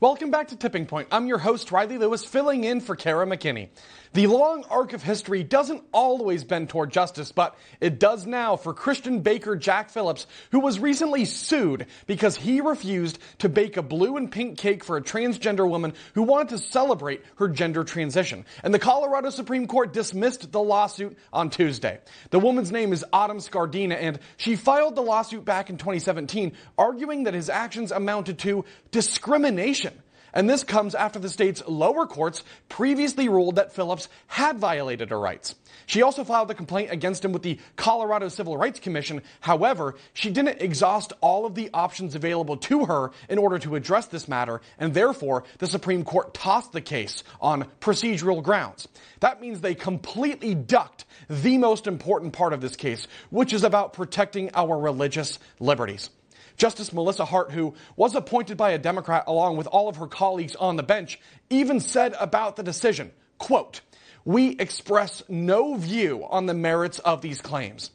Welcome back to Tipping Point. I'm your host, Riley Lewis, filling in for Kara McKinney. The long arc of history doesn't always bend toward justice, but it does now for Christian baker Jack Phillips, who was recently sued because he refused to bake a blue and pink cake for a transgender woman who wanted to celebrate her gender transition. And the Colorado Supreme Court dismissed the lawsuit on Tuesday. The woman's name is Autumn Scardina, and she filed the lawsuit back in 2017, arguing that his actions amounted to discrimination. And this comes after the state's lower courts previously ruled that Phillips had violated her rights. She also filed a complaint against him with the Colorado Civil Rights Commission. However, she didn't exhaust all of the options available to her in order to address this matter, and therefore the Supreme Court tossed the case on procedural grounds. That means they completely ducked the most important part of this case, which is about protecting our religious liberties. Justice Melissa Hart, who was appointed by a Democrat along with all of her colleagues on the bench, even said about the decision, quote, "We express no view on the merits of these claims."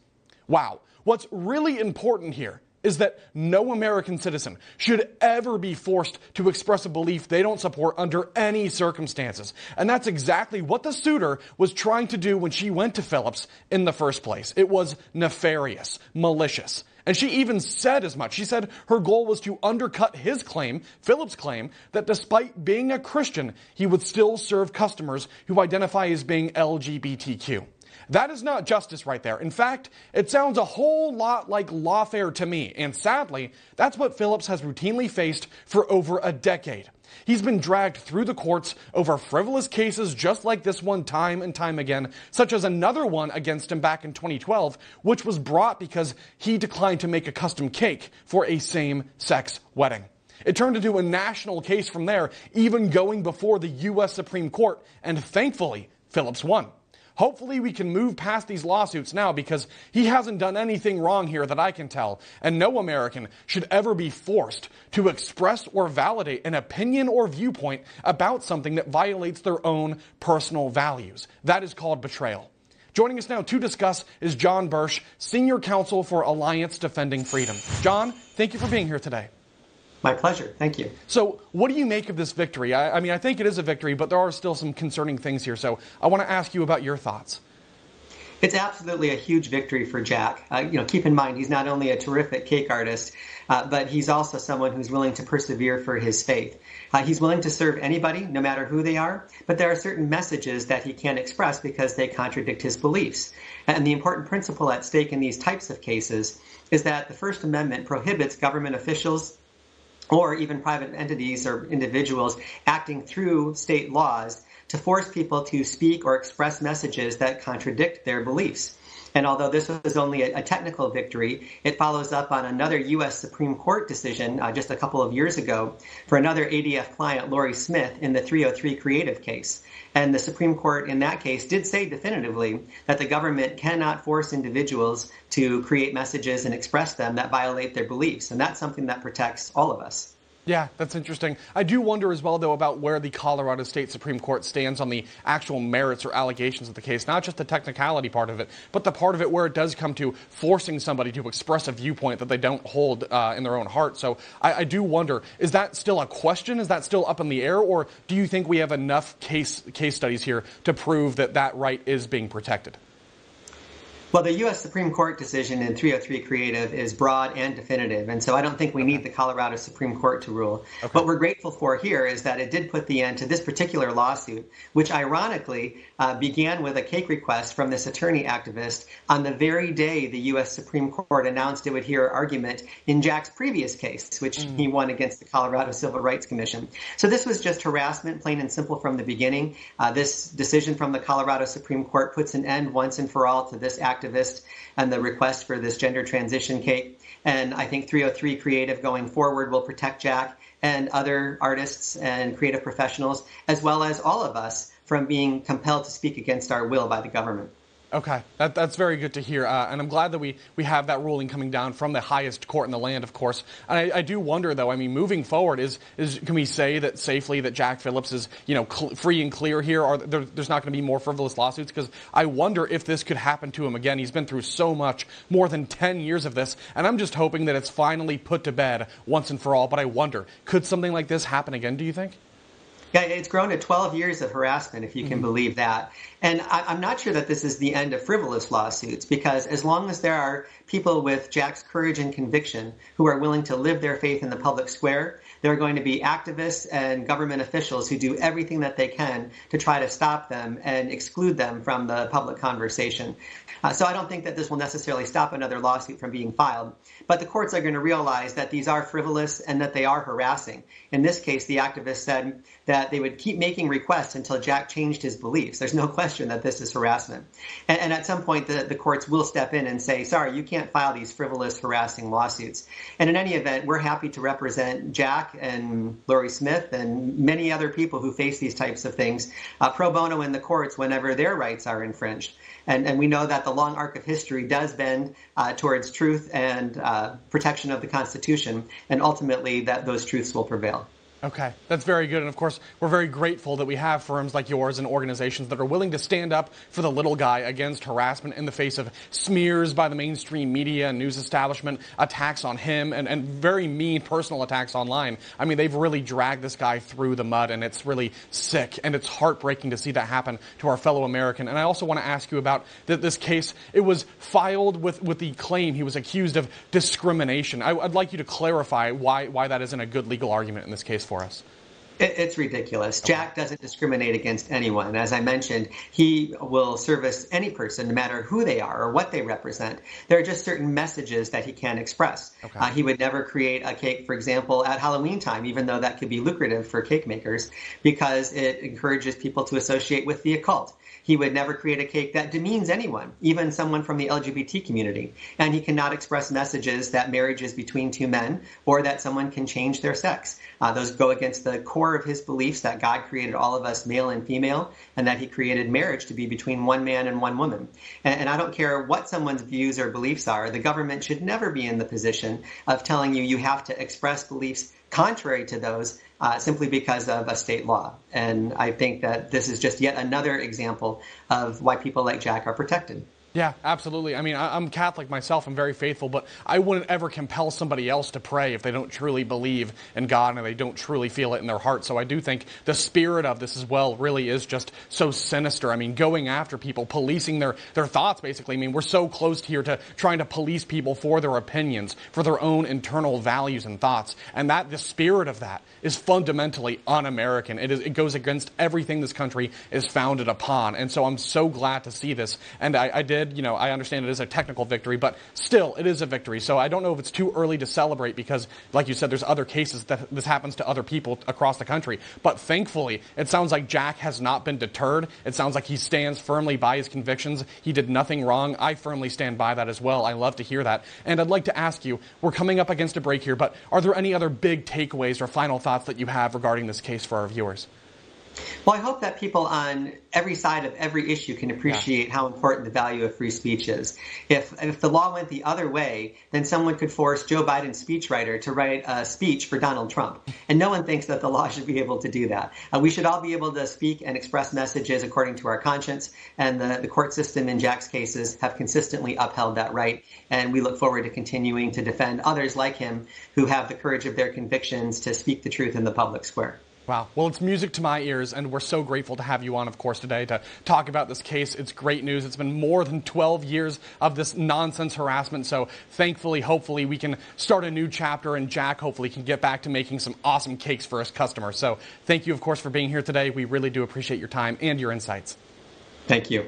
Wow. What's really important here is that no American citizen should ever be forced to express a belief they don't support under any circumstances. And that's exactly what the suitor was trying to do when she went to Phillips in the first place. It was nefarious, malicious. And she even said as much. She said her goal was to undercut his claim, Phillips' claim, that despite being a Christian, he would still serve customers who identify as being LGBTQ. That is not justice right there. In fact, it sounds a whole lot like lawfare to me. And sadly, that's what Phillips has routinely faced for over a decade. He's been dragged through the courts over frivolous cases just like this one time and time again, such as another one against him back in 2012, which was brought because he declined to make a custom cake for a same-sex wedding. It turned into a national case from there, even going before the U.S. Supreme Court, and thankfully, Phillips won. Hopefully we can move past these lawsuits now because he hasn't done anything wrong here that I can tell, and no American should ever be forced to express or validate an opinion or viewpoint about something that violates their own personal values. That is called betrayal. Joining us now to discuss is John Bursch, Senior Counsel for Alliance Defending Freedom. John, thank you for being here today. My pleasure. Thank you. So what do you make of this victory? I mean, I think it is a victory, but there are still some concerning things here. So I want to ask you about your thoughts. It's absolutely a huge victory for Jack. Keep in mind, he's not only a terrific cake artist, but he's also someone who's willing to persevere for his faith. He's willing to serve anybody, no matter who they are, but there are certain messages that he can't express because they contradict his beliefs. And the important principle at stake in these types of cases is that the First Amendment prohibits government officials or even private entities or individuals acting through state laws to force people to speak or express messages that contradict their beliefs. And although this was only a technical victory, it follows up on another U.S. Supreme Court decision just a couple of years ago for another ADF client, Lori Smith, in the 303 Creative case. And the Supreme Court in that case did say definitively that the government cannot force individuals to create messages and express them that violate their beliefs. And that's something that protects all of us. Yeah, that's interesting. I do wonder as well, though, about where the Colorado State Supreme Court stands on the actual merits or allegations of the case, not just the technicality part of it, but the part of it where it does come to forcing somebody to express a viewpoint that they don't hold in their own heart. So I do wonder, is that still a question? Is that still up in the air? Or do you think we have enough case studies here to prove that that right is being protected? Well, the U.S. Supreme Court decision in 303 Creative is broad and definitive, and so I don't think we need the Colorado Supreme Court to rule. Okay. What we're grateful for here is that it did put the end to this particular lawsuit, which ironically began with a cake request from this attorney activist on the very day the U.S. Supreme Court announced it would hear argument in Jack's previous case, which he won against the Colorado Civil Rights Commission. So this was just harassment, plain and simple from the beginning. This decision from the Colorado Supreme Court puts an end once and for all to this activist and the request for this gender transition cake. And I think 303 Creative going forward will protect Jack and other artists and creative professionals, as well as all of us, from being compelled to speak against our will by the government. Okay, that's very good to hear, and I'm glad that we have that ruling coming down from the highest court in the land, of course. And I do wonder, though. I mean, moving forward, can we say that safely that Jack Phillips is free and clear here, or there's not going to be more frivolous lawsuits? Because I wonder if this could happen to him again. He's been through so much, more than 10 years of this, and I'm just hoping that it's finally put to bed once and for all. But I wonder, could something like this happen again? Do you think? Yeah, it's grown to 12 years of harassment, if you can believe that. And I'm not sure that this is the end of frivolous lawsuits, because as long as there are people with Jack's courage and conviction who are willing to live their faith in the public square, there are going to be activists and government officials who do everything that they can to try to stop them and exclude them from the public conversation. So I don't think that this will necessarily stop another lawsuit from being filed. But the courts are going to realize that these are frivolous and that they are harassing. In this case, the activists said that they would keep making requests until Jack changed his beliefs. There's no question that this is harassment. And at some point, the courts will step in and say, sorry, you can't file these frivolous, harassing lawsuits. And in any event, we're happy to represent Jack and Lori Smith and many other people who face these types of things pro bono in the courts whenever their rights are infringed. And we know that the long arc of history does bend towards truth and protection of the Constitution, and ultimately that those truths will prevail. Okay, that's very good. And of course, we're very grateful that we have firms like yours and organizations that are willing to stand up for the little guy against harassment in the face of smears by the mainstream media and news establishment, attacks on him, and very mean personal attacks online. I mean, they've really dragged this guy through the mud, and it's really sick, and it's heartbreaking to see that happen to our fellow American. And I also want to ask you about this case. It was filed with the claim he was accused of discrimination. I'd like you to clarify why that isn't a good legal argument in this case for us. It's ridiculous. Jack doesn't discriminate against anyone. As I mentioned, he will service any person, no matter who they are or what they represent. There are just certain messages that he can express. Okay. He would never create a cake, for example, at Halloween time, even though that could be lucrative for cake makers, because it encourages people to associate with the occult. He would never create a cake that demeans anyone, even someone from the LGBT community. And he cannot express messages that marriage is between two men or that someone can change their sex. Those go against the core of his beliefs that God created all of us male and female, and that he created marriage to be between one man and one woman. And I don't care what someone's views or beliefs are, the government should never be in the position of telling you have to express beliefs contrary to those simply because of a state law. And I think that this is just yet another example of why people like Jack are protected. Yeah, absolutely. I mean, I'm Catholic myself. I'm very faithful, but I wouldn't ever compel somebody else to pray if they don't truly believe in God and they don't truly feel it in their heart. So I do think the spirit of this as well really is just so sinister. I mean, going after people, policing their thoughts, basically. I mean, we're so close here to trying to police people for their opinions, for their own internal values and thoughts. And the spirit of that is fundamentally un-American. It goes against everything this country is founded upon. And so I'm so glad to see this. And I did. I understand it is a technical victory, but still, it is a victory. So I don't know if it's too early to celebrate because, like you said, there's other cases that this happens to other people across the country. But thankfully, it sounds like Jack has not been deterred. It sounds like he stands firmly by his convictions. He did nothing wrong. I firmly stand by that as well. I love to hear that. And I'd like to ask you, we're coming up against a break here, but are there any other big takeaways or final thoughts that you have regarding this case for our viewers? Well, I hope that people on every side of every issue can appreciate how important the value of free speech is. If the law went the other way, then someone could force Joe Biden's speechwriter to write a speech for Donald Trump. And no one thinks that the law should be able to do that. We should all be able to speak and express messages according to our conscience. And the court system in Jack's cases have consistently upheld that right. And we look forward to continuing to defend others like him who have the courage of their convictions to speak the truth in the public square. Wow. Well, it's music to my ears, and we're so grateful to have you on, of course, today to talk about this case. It's great news. It's been more than 12 years of this nonsense harassment, so thankfully, hopefully, we can start a new chapter, and Jack hopefully can get back to making some awesome cakes for his customers. So thank you, of course, for being here today. We really do appreciate your time and your insights. Thank you.